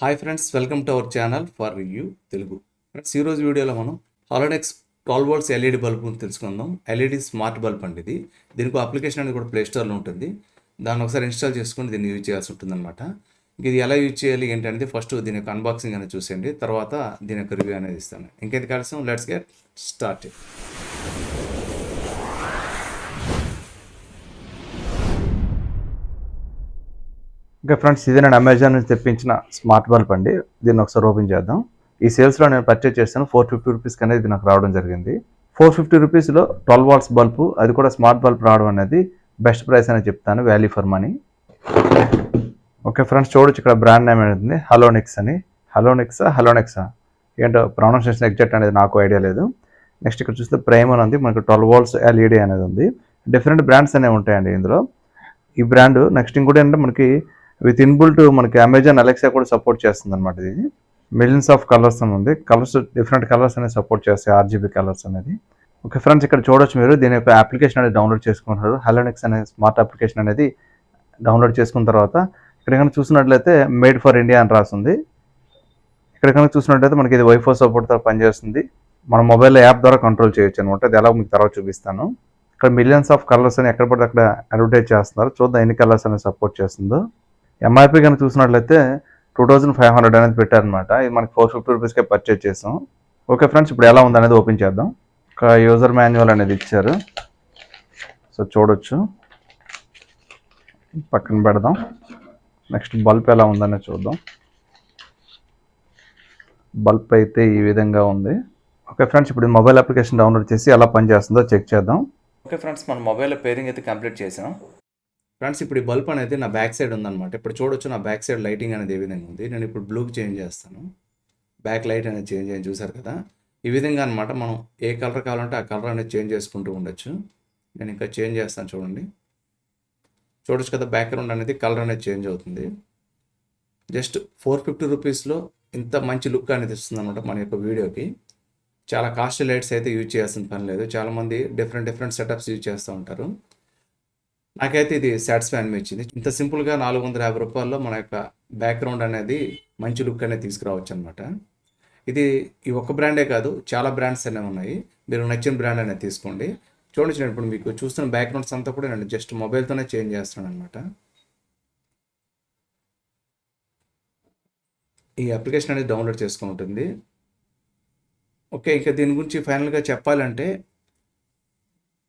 Hi friends, welcome to our channel for review Telugu. Friends, ఈరోజు వీడియోలో మనం హాలోనిక్స్ 12 వోల్ట్స్ ఎల్ఈడి బల్బ్ తెలుసుకుందాం. ఎల్ఈడి స్మార్ట్ బల్బ్ అండి ఇది. దీనికి అప్లికేషన్ అనేది కూడా ప్లే స్టోర్లో ఉంటుంది. దాన్ని ఒకసారి ఇన్స్టాల్ చేసుకుని దీన్ని యూజ్ చేయాల్సి ఉంటుందన్నమాట. ఇది ఎలా యూజ్ చేయాలి ఏంటనేది ఫస్ట్ దీని యొక్క అన్బాక్సింగ్ అనేది చూసేయండి, తర్వాత దీని యొక్క రివ్యూ అనేది ఇస్తాను. ఇంకెందుకు ఆలస్యం, let's get start. Okay friends, ఇది నేను అమెజాన్ నుంచి తెప్పించిన స్మార్ట్ బల్బ్ అండి. దీన్ని ఒకసారి ఓపెన్ చేద్దాం. ఈ సేల్స్లో నేను పర్చేజ్ చేస్తాను. 450 రూపీస్కి అనేది ఇది నాకు రావడం జరిగింది. 450 రూపీస్లో 12 వాట్స్ బల్బు, అది కూడా స్మార్ట్ బల్బ్ రావడం అనేది బెస్ట్ ప్రైస్ అని చెప్తాను, value for money. Okay friends, చూడొచ్చు ఇక్కడ బ్రాండ్ నేమ్ అనేది హలోనిక్స్ అని. హలోనిక్సా ఏంటో ప్రొనౌన్సియేషన్ ఎగ్జాక్ట్ అనేది నాకు ఐడియా లేదు. నెక్స్ట్ ఇక్కడ చూస్తే ప్రైమ్ అని ఉంది, మనకు 12 వాట్స్ ఎల్ఈడి అనేది ఉంది. డిఫరెంట్ బ్రాండ్స్ అనేవి ఉంటాయండి ఇందులో. ఈ బ్రాండ్ నెక్స్ట్ ఇంకోటి ఏంటంటే మనకి విత్ ఇన్బుల్ట్ మనకి అమెజాన్ అలెక్సా కూడా సపోర్ట్ చేస్తుంది అనమాట. ఇది మిలియన్స్ ఆఫ్ కలర్స్ అని ఉంది. కలర్స్ డిఫరెంట్ కలర్స్ అనేది సపోర్ట్ చేస్తాయి, ఆర్జీబీ కలర్స్ అనేది. ఓకే ఫ్రెండ్స్, ఇక్కడ చూడొచ్చు మీరు దీని యొక్క అప్లికేషన్ అనేది డౌన్లోడ్ చేసుకుంటున్నారు. హలోనిక్స్ అనే స్మార్ట్ అప్లికేషన్ అనేది డౌన్లోడ్ చేసుకున్న తర్వాత ఇక్కడ కనుక చూసినట్లయితే మేడ్ ఫర్ ఇండియా అని రాస్తుంది. ఇక్కడ కనుక చూసినట్లయితే మనకి ఇది వైఫై సపోర్ట్తో పనిచేస్తుంది. మన మొబైల్ యాప్ ద్వారా కంట్రోల్ చేయొచ్చు అనమాట. అది ఎలా మీకు తర్వాత చూపిస్తాను. ఇక్కడ మిలియన్స్ ఆఫ్ కలర్స్ అని ఎక్కడ పడితే అక్కడ అడ్వర్టైజ్ చేస్తున్నారు. చూద్దాం ఎన్ని కలర్స్ అనేది సపోర్ట్ చేస్తుందో. ఎంఆర్పీ కనుక చూసినట్లయితే 2500 అనేది పెట్టారనమాట. ఇది మనకి 450 రూపీస్కే పర్చేజ్ చేసాం. ఓకే ఫ్రెండ్స్, ఇప్పుడు ఎలా ఉందనేది ఓపెన్ చేద్దాం. ఒక యూజర్ మాన్యువల్ అనేది ఇచ్చారు, సో చూడొచ్చు. పక్కన పెడదాం. నెక్స్ట్ బల్బ్ ఎలా ఉందనేది చూద్దాం. బల్బ్ అయితే ఈ విధంగా ఉంది. ఓకే ఫ్రెండ్స్, ఇప్పుడు మొబైల్ అప్లికేషన్ డౌన్లోడ్ చేసి ఎలా పనిచేస్తుందో చెక్ చేద్దాం. ఓకే ఫ్రెండ్స్, మన మొబైల్లో పేరింగ్ అయితే కంప్లీట్ చేసాం. ఫ్రెండ్స్, ఇప్పుడు ఈ బల్బ్ అనేది నా బ్యాక్ సైడ్ ఉందన్నమాట. ఇప్పుడు చూడొచ్చు నా బ్యాక్ సైడ్ లైటింగ్ అనేది ఏ విధంగా ఉంది. నేను ఇప్పుడు బ్లూకి చేంజ్ చేస్తాను. బ్యాక్ లైట్ అనేది చేంజ్ అయ్యి చూసారు కదా, ఈ విధంగా అనమాట. మనం ఏ కలర్ కావాలంటే ఆ కలర్ అనేది చేంజ్ చేసుకుంటూ ఉండొచ్చు. నేను ఇంకా చేంజ్ చేస్తాను చూడండి. చూడొచ్చు కదా, బ్యాక్గ్రౌండ్ అనేది కలర్ అనేది చేంజ్ అవుతుంది. జస్ట్ 450 రూపీస్లో ఇంత మంచి లుక్ అనేది ఇస్తుంది అనమాట మన యొక్క వీడియోకి. చాలా కాస్ట్లీ లైట్స్ అయితే యూజ్ చేయాల్సిన పని లేదు. చాలామంది డిఫరెంట్ సెటప్స్ యూజ్ చేస్తూ ఉంటారు. నాకైతే ఇది సాటిస్ఫై అనిపించింది. ఇంత సింపుల్గా 450 రూపాయల్లో మన యొక్క బ్యాక్గ్రౌండ్ అనేది మంచి లుక్ అనేది తీసుకురావచ్చు అనమాట. ఇది ఈ ఒక్క బ్రాండే కాదు, చాలా బ్రాండ్స్ అనేవి ఉన్నాయి. మీరు నచ్చిన బ్రాండ్ అనేది తీసుకోండి. చూడండి, నేను ఇప్పుడు మీకు చూస్తున్న బ్యాక్గ్రౌండ్స్ అంతా కూడా నేను జస్ట్ మొబైల్తోనే చేంజ్ చేస్తాను అనమాట. ఈ అప్లికేషన్ అనేది డౌన్లోడ్ చేసుకుని ఉంటుంది. ఓకే, ఇంకా దీని గురించి ఫైనల్గా చెప్పాలంటే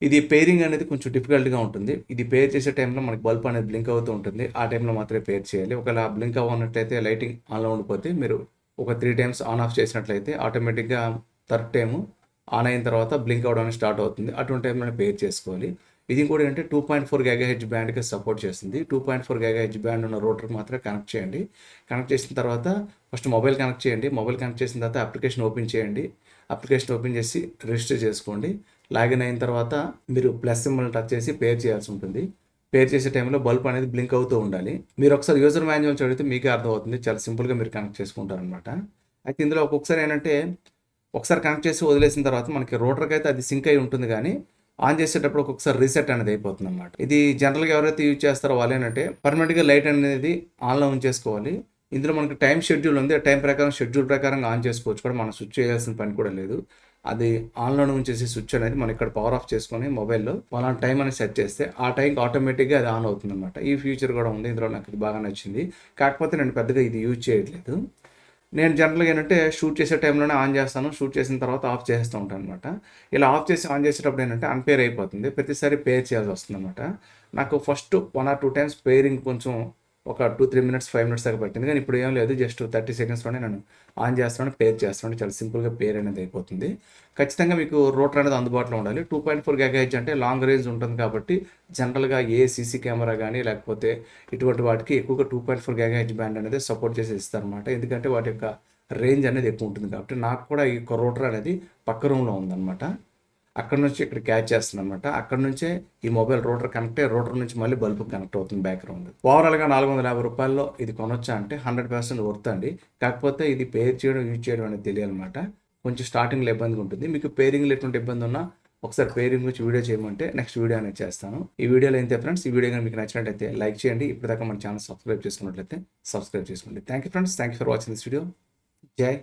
ఇది పేరింగ్ అనేది కొంచెం డిఫికల్ట్గా ఉంటుంది. ఇది పేర్ చేసే టైంలో మనకి బల్బ్ అనేది బ్లింక్ అవుతూ ఉంటుంది. ఆ టైంలో మాత్రమే పేర్ చేయాలి. ఒకవేళ బ్లింక్ అవ్వనట్లయితే లైటింగ్ ఆన్లో ఉండిపోతే మీరు ఒక 3 టైమ్స్ ఆన్ ఆఫ్ చేసినట్లయితే ఆటోమేటిక్గా థర్డ్ టైము ఆన్ అయిన తర్వాత బ్లింక్ అవ్వడానికి స్టార్ట్ అవుతుంది. అటువంటి టైంలో పేర్ చేసుకోవాలి. ఇది కూడా ఏంటంటే 2.4 GHz బ్యాండ్కి సపోర్ట్ చేస్తుంది. 2.4 GHz బ్యాండ్ ఉన్న రోటర్కి మాత్రమే కనెక్ట్ చేయండి. కనెక్ట్ చేసిన తర్వాత ఫస్ట్ మొబైల్ కనెక్ట్ చేయండి. మొబైల్ కనెక్ట్ చేసిన తర్వాత అప్లికేషన్ ఓపెన్ చేయండి. అప్లికేషన్ ఓపెన్ చేసి రిజిస్టర్ చేసుకోండి. లాగిన్ అయిన తర్వాత మీరు ప్లస్ సింబల్ టచ్ చేసి పేర్ చేయాల్సి ఉంటుంది. పేర్ చేసే టైంలో బల్బ్ అనేది బ్లింక్ అవుతూ ఉండాలి. మీరు ఒకసారి యూజర్ మాన్యువల్ చదివితే మీకే అర్థమవుతుంది. చాలా సింపుల్గా మీరు కనెక్ట్ చేసుకుంటారనమాట. అయితే ఇందులో ఒక్కొక్కసారి ఏంటంటే ఒకసారి కనెక్ట్ చేసి వదిలేసిన తర్వాత మనకి రోటర్కి అయితే అది సింక్ అయి ఉంటుంది, కానీ ఆన్ చేసేటప్పుడు ఒక్కొక్కసారి రీసెట్ అనేది అయిపోతుంది అనమాట. ఇది జనరల్గా ఎవరైతే యూజ్ చేస్తారో వాళ్ళు ఏంటంటే పర్మనెంట్గా లైట్ అనేది ఆన్లో ఉంచేసుకోవాలి. ఇందులో మనకి టైం షెడ్యూల్ ఉంది. ఆ టైం ప్రకారం షెడ్యూల్ ప్రకారం ఆన్ చేసుకోవచ్చు కూడా, మనం స్విచ్ చేయాల్సిన పని కూడా లేదు. అది ఆన్లోనే ఉంచేసి స్విచ్ అనేది మనం ఇక్కడ పవర్ ఆఫ్ చేసుకొని మొబైల్లో వాళ్ళ టైం అనేది సెట్ చేస్తే ఆ టైంకి ఆటోమేటిక్గా అది ఆన్ అవుతుంది అనమాట. ఈ ఫీచర్ కూడా ఉంది ఇందులో. నాకు ఇది బాగా నచ్చింది. కాకపోతే నేను పెద్దగా ఇది యూజ్ చేయట్లేదు. నేను జనరల్గా ఏంటంటే షూట్ చేసే టైంలోనే ఆన్ చేస్తాను. షూట్ చేసిన తర్వాత ఆఫ్ చేస్తూ ఉంటాను అనమాట. ఇలా ఆఫ్ చేసి ఆన్ చేసేటప్పుడు ఏంటంటే అన్పేర్ అయిపోతుంది. ప్రతిసారి పేర్ చేయాల్సి వస్తుంది అనమాట. నాకు ఫస్ట్ 1 or 2 టైమ్స్ పేరింగ్ కొంచెం ఒక 2-3 మినిట్స్ 5 మినిట్స్ దాకా పట్టింది, కానీ ఇప్పుడు ఏం లేదు. జస్ట్ 30 సెకండ్స్లోనే నేను ఆన్ చేస్తాను, పేర్ చేస్తాను. చాలా సింపుల్గా పేర్ అనేది అయిపోతుంది. ఖచ్చితంగా మీకు రోటర్ అనేది అందుబాటులో ఉండాలి. 2.4 GHz అంటే లాంగ్ రేంజ్ ఉంటుంది కాబట్టి జనరల్గా ఏ సీసీ కెమెరా కానీ లేకపోతే ఇటువంటి వాటికి ఎక్కువగా 2.4 GHz బ్యాండ్ అనేది సపోర్ట్ చేసి ఇస్తారనమాట. ఎందుకంటే వాటి యొక్క రేంజ్ అనేది ఎక్కువ ఉంటుంది కాబట్టి. నాకు కూడా ఈ రోటర్ అనేది పక్క రూమ్లో ఉందన్నమాట. అక్కడ నుంచి ఇక్కడ క్యాచ్ చేస్తుంది అనమాట. అక్కడ నుంచే ఈ మొబైల్ రోటర్ కనెక్ట్ అయ్యి రోటర్ నుంచి మళ్ళీ బల్బ్ కనెక్ట్ అవుతుంది బ్యాక్గ్రౌండ్. ఓవరాల్గా 450 రూపాయల్లో ఇది కొనొచ్చా అంటే 100% వర్త్ అండి. కాకపోతే ఇది పేర్ చేయడం యూజ్ చేయడం అనేది తెలియాలన్నమాట. కొంచెం స్టార్టింగ్లో ఇబ్బందిగా ఉంటుంది. మీకు పేరింగ్లో ఎటువంటి ఇబ్బంది ఉన్నా ఒకసారి పేరింగ్ గురించి వీడియో చేయమంటే నెక్స్ట్ వీడియో అనేది చేస్తాను. ఈ వీడియోలో అయితే ఫ్రెండ్స్, ఈ వీడియో కానీ మీకు నచ్చినట్లయితే లైక్ చేయండి. ఇప్పటిదాకా మన ఛానల్ సబ్స్క్రైబ్ చేసుకున్నట్లయితే సబ్స్క్రైబ్ చేసుకోండి. Thank you friends, thank you for watching this video. జై